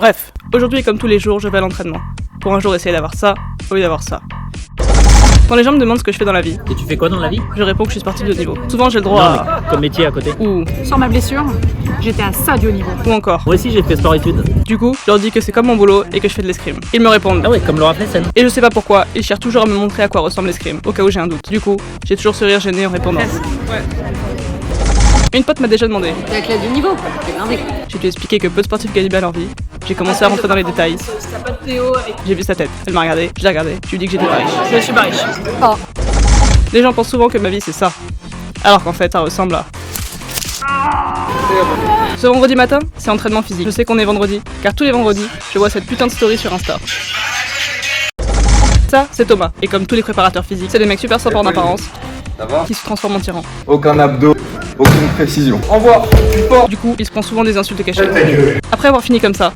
Bref, aujourd'hui comme tous les jours, je vais à l'entraînement. Pour un jour essayer d'avoir ça, au lieu d'avoir ça. Quand les gens me demandent ce que je fais dans la vie, Et tu fais quoi dans la vie? je réponds que je suis sportif de haut niveau. Souvent j'ai le droit Non, mais comme métier à côté. ou Sans ma blessure, j'étais à ça du haut niveau. encore. Moi aussi j'ai fait sport-études. Du coup, je leur dis que c'est comme mon boulot et que je fais de l'escrime. Ils me répondent. Ah ouais, comme Laura Flessel. Et je sais pas pourquoi, ils cherchent toujours à me montrer à quoi ressemble l'escrime, au cas où j'ai un doute. Du coup, j'ai toujours ce rire gêné en répondant. Une pote m'a déjà demandé. T'es la du niveau, t'es blindé. J'ai dû expliquer que peu de sportifs gagnent bien leur vie. J'ai commencé à rentrer dans les détails. J'ai vu sa tête. Elle m'a regardé, je l'ai regardé. Je lui ai dit que j'étais pas riche. Je suis pas riche. Oh. Les gens pensent souvent que ma vie c'est ça. Alors qu'en fait, ça ressemble à. Ce vendredi matin, c'est entraînement physique. Je sais qu'on est vendredi, car tous les vendredis, je vois cette putain de story sur Insta. Ça, c'est Thomas. Et comme tous les préparateurs physiques, c'est des mecs super sympas en apparence, qui se transforment en tyrans. Aucun abdos, aucune précision. Envoie, plus fort. Du coup, ils se prend souvent des insultes cachées. Après avoir fini comme ça,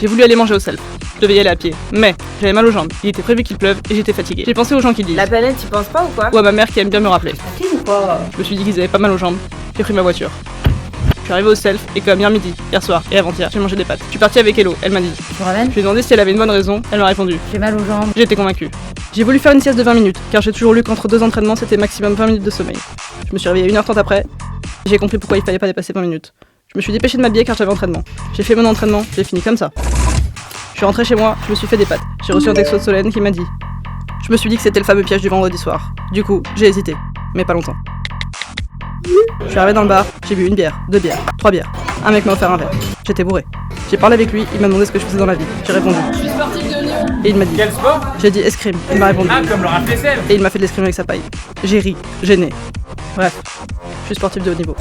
j'ai voulu aller manger au self. Je devais y aller à pied, mais j'avais mal aux jambes. Il était prévu qu'il pleuve et j'étais fatiguée. J'ai pensé aux gens qui disent. La planète, tu penses pas ou quoi? Ou à ma mère qui aime bien me rappeler. Ou quoi? Je me suis dit qu'ils avaient pas mal aux jambes. J'ai pris ma voiture. Je suis arrivé au self et comme hier midi, hier soir et avant-hier, j'ai mangé des pâtes. Je suis parti avec Hello, elle m'a dit. Tu me ramènes? Je lui ai demandé si elle avait une bonne raison, elle m'a répondu. J'ai mal aux jambes. J'étais convaincue. J'ai voulu faire une sieste de 20 minutes, car j'ai toujours lu qu'entre deux entraînements, c'était maximum 20 minutes de sommeil. Je me suis réveillée 1h30 après, et j'ai compris pourquoi il fallait pas dépasser 20 minutes. Je me suis dépêchée de m'habiller car j'avais entraînement. J'ai fait mon entraînement, j'ai fini comme ça. Je suis rentrée chez moi, je me suis fait des pâtes. J'ai reçu un texto de Solène qui m'a dit. Je me suis dit que c'était le fameux piège du vendredi soir. Du coup, j'ai hésité, mais pas longtemps. Je suis arrivé dans le bar, j'ai bu une bière, 2 bières, 3 bières. Un mec m'a offert un verre. J'étais bourré. J'ai parlé avec lui, il m'a demandé ce que je faisais dans la vie. J'ai répondu. Je suis sportif de haut niveau. Et il m'a dit. Quel sport? J'ai dit escrime. Il m'a répondu. Ah, comme Laura Flessel. Et il m'a fait de l'escrime avec sa paille. J'ai ri, gêné. Bref, je suis sportif de haut niveau.